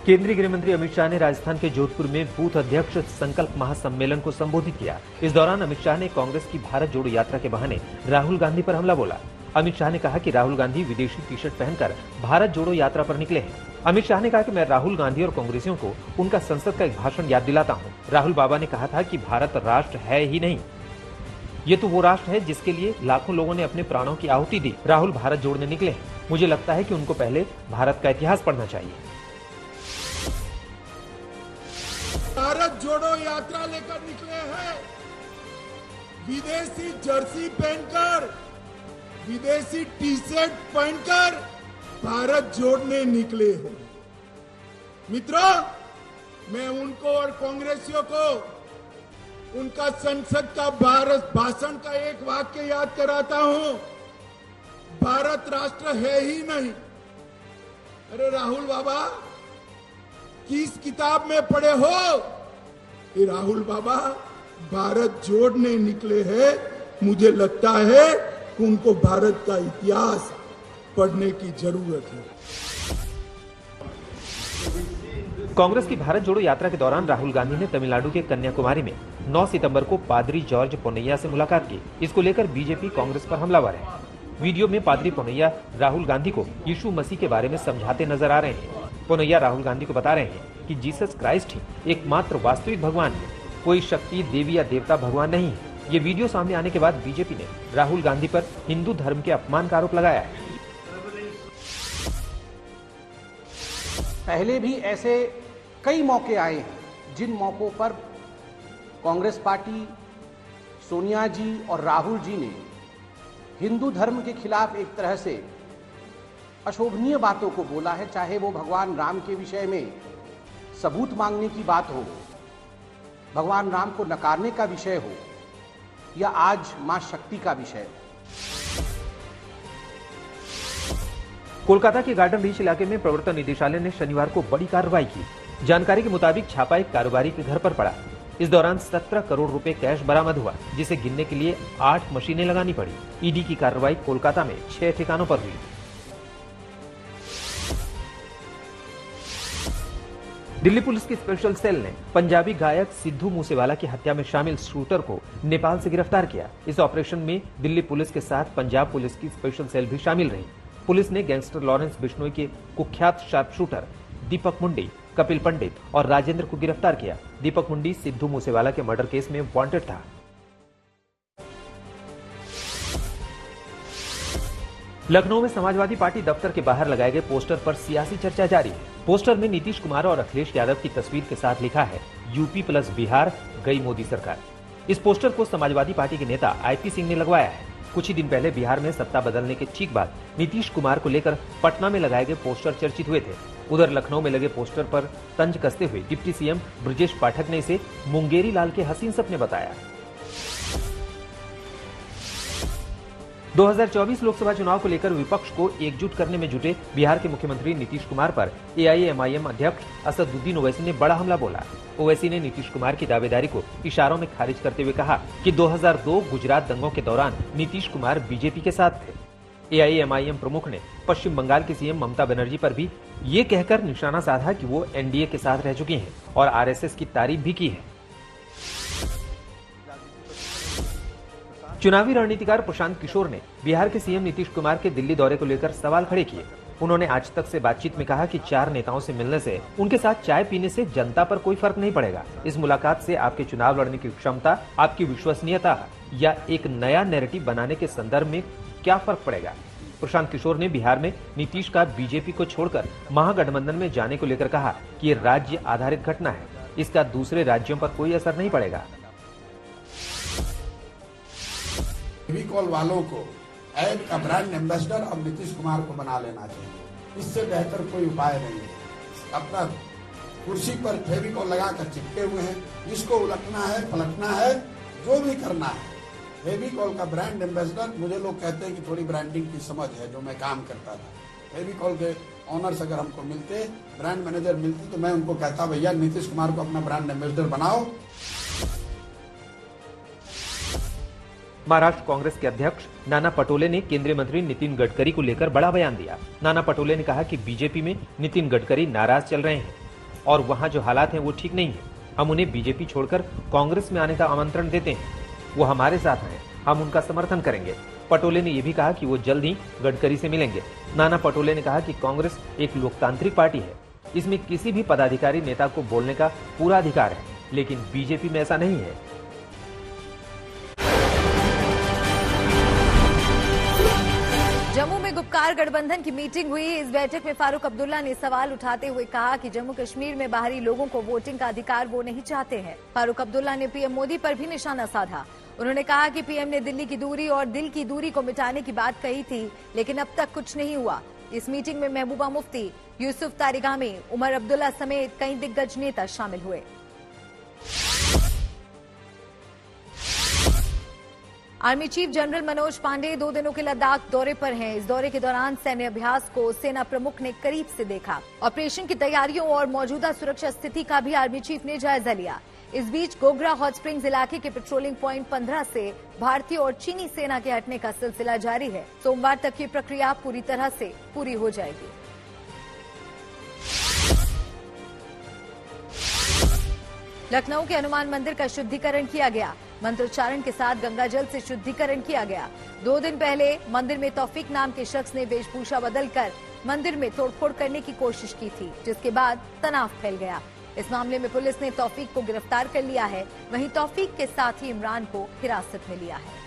केंद्रीय गृह मंत्री अमित शाह ने राजस्थान के जोधपुर में बूथ अध्यक्ष संकल्प महासम्मेलन को संबोधित किया। इस दौरान अमित शाह ने कांग्रेस की भारत जोड़ो यात्रा के बहाने राहुल गांधी पर हमला बोला। अमित शाह ने कहा कि राहुल गांधी विदेशी टी शर्ट पहनकर भारत जोड़ो यात्रा पर निकले हैं। अमित शाह ने कहा कि मैं राहुल गांधी और कांग्रेसियों को उनका संसद का एक भाषण याद दिलाता हूँ। राहुल बाबा ने कहा था कि भारत राष्ट्र है ही नहीं, ये तो वो राष्ट्र है जिसके लिए लाखों लोगों ने अपने प्राणों की आहुति दी। राहुल भारत जोड़ने निकले हैं। मुझे लगता है कि उनको पहले भारत का इतिहास पढ़ना चाहिए। भारत जोड़ो यात्रा लेकर निकले हैं, विदेशी जर्सी पहनकर, विदेशी टी शर्ट पहनकर भारत जोड़ने निकले हैं। मित्रों, मैं उनको और कांग्रेसियों को उनका संसद का भारत भाषण का एक वाक्य याद कराता हूं, भारत राष्ट्र है ही नहीं। अरे राहुल बाबा, किस किताब में पढ़े हो कि राहुल बाबा भारत जोड़ने निकले हैं? मुझे लगता है कि उनको भारत का इतिहास पढ़ने की जरूरत है। कांग्रेस की भारत जोड़ो यात्रा के दौरान राहुल गांधी ने तमिलनाडु के कन्याकुमारी में 9 सितंबर को पादरी जॉर्ज पोन्नैया से मुलाकात की। इसको लेकर बीजेपी कांग्रेस पर हमलावर है। वीडियो में पादरी पोन्नैया राहुल गांधी को यीशु मसीह के बारे में समझाते नजर आ रहे हैं। पोन्नैया राहुल गांधी को बता रहे हैं कि जीसस क्राइस्ट ही एकमात्र वास्तविक भगवान है, कोई शक्ति, देवी या देवता भगवान नहीं है। ये वीडियो सामने आने के बाद बीजेपी ने राहुल गांधी पर हिंदू धर्म के अपमान का आरोप लगाया है। पहले भी ऐसे कई मौके आए हैं जिन मौकों पर कांग्रेस पार्टी, सोनिया जी और राहुल जी ने हिंदू धर्म के खिलाफ एक तरह से अशोभनीय बातों को बोला है, चाहे वो भगवान राम के विषय में सबूत मांगने की बात हो, भगवान राम को नकारने का विषय हो, या आज मां शक्ति का विषय हो। कोलकाता के गार्डन रीच इलाके में प्रवर्तन निदेशालय ने शनिवार को बड़ी कार्रवाई की। जानकारी के मुताबिक छापा एक कारोबारी के घर पर पड़ा। इस दौरान 17 करोड़ रुपए कैश बरामद हुआ, जिसे गिनने के लिए 8 मशीनें लगानी पड़ी। ईडी की कार्रवाई कोलकाता में 6 ठिकानों पर हुई। दिल्ली पुलिस की स्पेशल सेल ने पंजाबी गायक सिद्धू मूसेवाला की हत्या में शामिल शूटर को नेपाल से गिरफ्तार किया। इस ऑपरेशन में दिल्ली पुलिस के साथ पंजाब पुलिस की स्पेशल सेल भी शामिल रही। पुलिस ने गैंगस्टर लॉरेंस बिश्नोई के कुख्यात शार्प शूटर दीपक मुंडी, कपिल पंडित और राजेंद्र को गिरफ्तार किया। दीपक मुंडी सिद्धू मूसेवाला के मर्डर केस में वांटेड था। लखनऊ में समाजवादी पार्टी दफ्तर के बाहर लगाए गए पोस्टर पर सियासी चर्चा जारी है। पोस्टर में नीतीश कुमार और अखिलेश यादव की तस्वीर के साथ लिखा है, यूपी प्लस बिहार गई मोदी सरकार। इस पोस्टर को समाजवादी पार्टी के नेता आईपी सिंह ने लगवाया है। कुछ ही दिन पहले बिहार में सत्ता बदलने के ठीक बाद नीतीश कुमार को लेकर पटना में लगाए गए पोस्टर चर्चित हुए थे। उधर लखनऊ में लगे पोस्टर पर तंज कसते हुए डिप्टी सीएम ब्रजेश पाठक ने इसे मुंगेरी लाल के हसीन सपने बताया। 2024 लोकसभा चुनाव को लेकर विपक्ष को एकजुट करने में जुटे बिहार के मुख्यमंत्री नीतीश कुमार पर एआईएमआईएम अध्यक्ष असदुद्दीन ओवैसी ने बड़ा हमला बोला। ओवैसी ने नीतीश कुमार की दावेदारी को इशारों में खारिज करते हुए कहा कि 2002 गुजरात दंगों के दौरान नीतीश कुमार बीजेपी के साथ थे। एआईएमआईएम प्रमुख ने पश्चिम बंगाल की सीएम ममता बनर्जी पर भी ये कहकर निशाना साधा कि वो एनडीए के साथ रह चुकी हैं और आरएसएस की तारीफ भी की है। चुनावी रणनीतिकार प्रशांत किशोर ने बिहार के सीएम नीतीश कुमार के दिल्ली दौरे को लेकर सवाल खड़े किए। उन्होंने आज तक से बातचीत में कहा कि 4 नेताओं से मिलने से, उनके साथ चाय पीने से जनता पर कोई फर्क नहीं पड़ेगा। इस मुलाकात से आपके चुनाव लड़ने की क्षमता, आपकी विश्वसनीयता या एक नया नैरेटिव बनाने के संदर्भ में क्या फर्क पड़ेगा। प्रशांत किशोर ने बिहार में नीतीश का बीजेपी को छोड़कर महागठबंधन में जाने को लेकर कहा कि ये राज्य आधारित घटना है, इसका दूसरे राज्यों पर कोई असर नहीं पड़ेगा। फेविकॉल वालों को ऐड का ब्रांड एम्बेसडर अब नीतीश कुमार को बना लेना चाहिए। इससे बेहतर कोई उपाय नहीं है। अपना कुर्सी पर फेविकॉल लगाकर चिपके हुए हैं, जिसको उलटना है, पलटना है, जो भी करना है। फेविकॉल का ब्रांड एम्बेसडर, मुझे लोग कहते हैं कि थोड़ी ब्रांडिंग की समझ है, जो मैं काम करता था। फेविकॉल के ऑनर्स अगर हमको मिलते, ब्रांड मैनेजर मिलते, तो मैं उनको कहता, भैया नीतीश कुमार को अपना ब्रांड एम्बेसडर बनाओ। महाराष्ट्र कांग्रेस के अध्यक्ष नाना पटोले ने केंद्रीय मंत्री नितिन गडकरी को लेकर बड़ा बयान दिया। नाना पटोले ने कहा कि बीजेपी में नितिन गडकरी नाराज चल रहे हैं। और वहाँ जो हालात हैं वो ठीक नहीं है। हम उन्हें बीजेपी छोड़कर कांग्रेस में आने का आमंत्रण देते हैं। वो हमारे साथ हैं, हम उनका समर्थन करेंगे। पटोले ने यह भी कहा कि वो जल्द ही गडकरी से मिलेंगे। नाना पटोले ने कहा कि कांग्रेस एक लोकतांत्रिक पार्टी है, इसमें किसी भी पदाधिकारी नेता को बोलने का पूरा अधिकार है, लेकिन बीजेपी में ऐसा नहीं है। जम्मू में गुपकार गठबंधन की मीटिंग हुई। इस बैठक में फारूक अब्दुल्ला ने सवाल उठाते हुए कहा कि जम्मू कश्मीर में बाहरी लोगों को वोटिंग का अधिकार वो नहीं चाहते हैं। फारूक अब्दुल्ला ने पीएम मोदी पर भी निशाना साधा। उन्होंने कहा कि पीएम ने दिल्ली की दूरी और दिल की दूरी को मिटाने की बात कही थी, लेकिन अब तक कुछ नहीं हुआ। इस मीटिंग में महबूबा मुफ्ती, यूसुफ तारिगामी, उमर अब्दुल्ला समेत कई दिग्गज नेता शामिल हुए। Army chief general Manoj Pande 2 दिनों के लद्दाख दौरे पर हैं। इस दौरे के दौरान सैन्य अभ्यास को सेना प्रमुख ने करीब से देखा। ऑपरेशन की तैयारियों और मौजूदा सुरक्षा स्थिति का भी आर्मी चीफ ने जायजा लिया। इस बीच गोगरा हॉट स्प्रिंग्स इलाके के पेट्रोलिंग पॉइंट 15 से भारतीय और चीनी सेना के हटने का सिलसिला जारी है। सोमवार तक ये प्रक्रिया पूरी तरह से पूरी हो जाएगी। लखनऊ के हनुमान मंदिर का शुद्धिकरण किया गया। मंत्रोच्चारण के साथ गंगा जल से शुद्धिकरण किया गया। 2 दिन पहले मंदिर में तौफीक नाम के शख्स ने वेशभूषा बदलकर मंदिर में तोड़फोड़ करने की कोशिश की थी, जिसके बाद तनाव फैल गया। इस मामले में पुलिस ने तौफीक को गिरफ्तार कर लिया है। वहीं तौफीक के साथ ही इमरान को हिरासत में लिया है।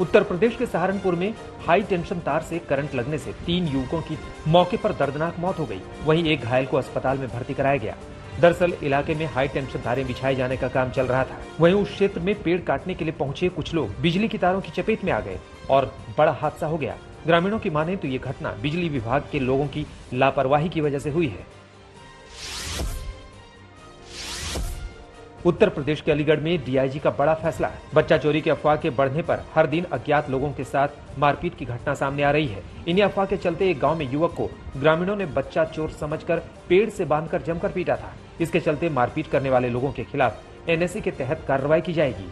उत्तर प्रदेश के सहारनपुर में हाई टेंशन तार से करंट लगने से 3 युवकों की मौके पर दर्दनाक मौत हो गई। वहीं एक घायल को अस्पताल में भर्ती कराया गया। दरअसल इलाके में हाई टेंशन तारें बिछाए जाने का काम चल रहा था। वहीं उस क्षेत्र में पेड़ काटने के लिए पहुंचे कुछ लोग बिजली की तारों की चपेट में आ गए और बड़ा हादसा हो गया। ग्रामीणों की माने तो ये घटना बिजली विभाग के लोगों की लापरवाही की वजह से हुई है। उत्तर प्रदेश के अलीगढ़ में डीआईजी का बड़ा फैसला। बच्चा चोरी की अफवाह के बढ़ने पर हर दिन अज्ञात लोगों के साथ मारपीट की घटना सामने आ रही है। इन्हीं अफवाह के चलते एक गांव में युवक को ग्रामीणों ने बच्चा चोर समझकर पेड़ से बांधकर जमकर पीटा था। इसके चलते मारपीट करने वाले लोगों के खिलाफ एनएसए के तहत कार्रवाई की जाएगी।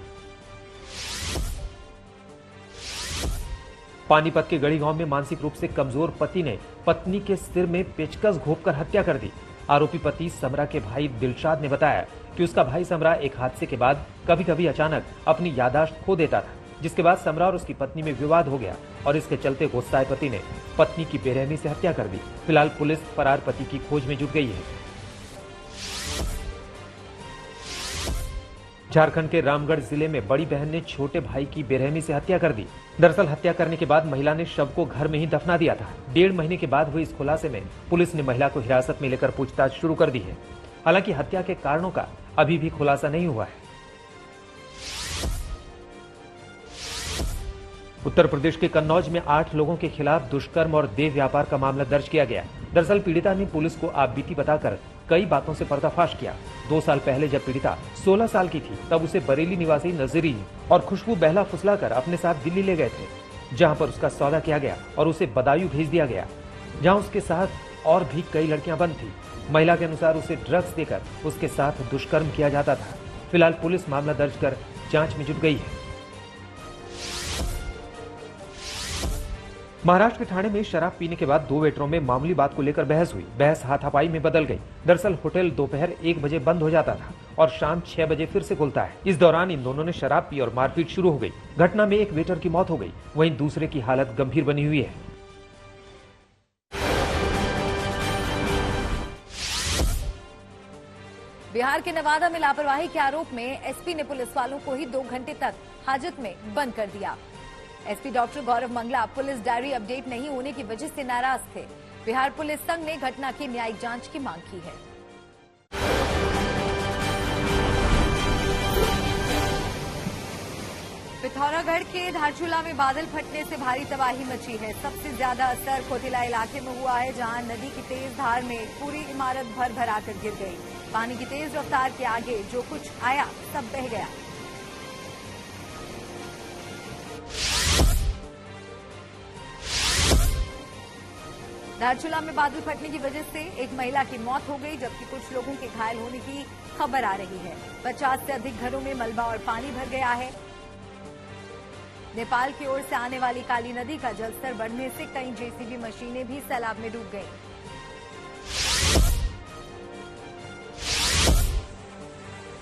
पानीपत के गढ़ी गांव में मानसिक रूप से कमजोर पति ने पत्नी के सिर में पेचकस घोंपकर हत्या कर दी। आरोपी पति समरा के भाई दिलशाद ने बताया कि उसका भाई समरा एक हादसे के बाद कभी कभी अचानक अपनी याददाश्त खो देता था, जिसके बाद समरा और उसकी पत्नी में विवाद हो गया और इसके चलते गुस्साए पति ने पत्नी की बेरहमी से हत्या कर दी। फिलहाल पुलिस फरार पति की खोज में जुट गई है। झारखंड के रामगढ़ जिले में बड़ी बहन ने छोटे भाई की बेरहमी से हत्या कर दी। दरअसल हत्या करने के बाद महिला ने शव को घर में ही दफना दिया था। 1.5 महीने के बाद हुए इस खुलासे में पुलिस ने महिला को हिरासत में लेकर पूछताछ शुरू कर दी है। हालांकि हत्या के कारणों का अभी भी खुलासा नहीं हुआ है। उत्तर प्रदेश के कन्नौज में 8 लोगों के खिलाफ दुष्कर्म और देह व्यापार का मामला दर्ज किया गया। दरअसल पीड़िता ने पुलिस को आपबीती बताकर कई बातों से पर्दाफाश किया। 2 साल पहले जब पीड़िता 16 साल की थी, तब उसे बरेली निवासी नजरीन और खुशबू बहला फुसलाकर अपने साथ दिल्ली ले गए थे, जहां पर उसका सौदा किया गया और उसे बदायूं भेज दिया गया, जहां उसके साथ और भी कई लड़कियां बंद थी। महिला के अनुसार उसे ड्रग्स देकर उसके साथ दुष्कर्म किया जाता था। फिलहाल पुलिस मामला दर्ज कर जांच में जुट गई है। महाराष्ट्र के ठाणे में शराब पीने के बाद 2 वेटरों में मामूली बात को लेकर बहस हुई। बहस हाथापाई में बदल गई। दरअसल होटल दोपहर 1 बजे बंद हो जाता था और शाम 6 बजे फिर से खुलता है। इस दौरान इन दोनों ने शराब पी और मारपीट शुरू हो गई। घटना में एक वेटर की मौत हो गई, वहीं दूसरे की हालत गंभीर बनी हुई है। बिहार के नवादा में लापरवाही के आरोप में एसपी ने पुलिस वालों को ही 2 घंटे तक हाजत में बंद कर दिया। SP doctor Gaurav Mangla police diary update नहीं होने की वजह से नाराज थे। बिहार पुलिस संघ ने घटना की न्यायिक जांच की मांग की है। पिथौरागढ़ के धारचूला में बादल फटने से भारी तबाही मची है। सबसे ज्यादा असर कोटिला इलाके में हुआ है, जहां नदी की तेज धार में पूरी इमारत भर भर आकर गिर गई। पानी की तेज रफ्तार के आगे जो कुछ आया सब बह गया। धारचूला में बादल फटने की वजह से एक महिला की मौत हो गई, जबकि कुछ लोगों के घायल होने की खबर आ रही है। 50 से अधिक घरों में मलबा और पानी भर गया है। नेपाल की ओर से आने वाली काली नदी का जलस्तर बढ़ने से कई जेसीबी मशीनें भी सैलाब में डूब गईं।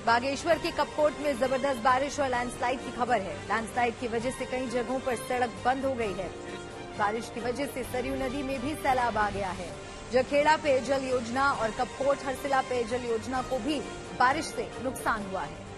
बागेश्वर के कपकोट में जबरदस्त बारिश और लैंडस्लाइड की खबर है। लैंडस्लाइड की वजह से कई जगहों पर सड़क बंद हो गई है। बारिश की वजह से सरयू नदी में भी सैलाब आ गया है। जखेड़ा पेयजल योजना और कपकोट हरसिला पेयजल योजना को भी बारिश से नुकसान हुआ है।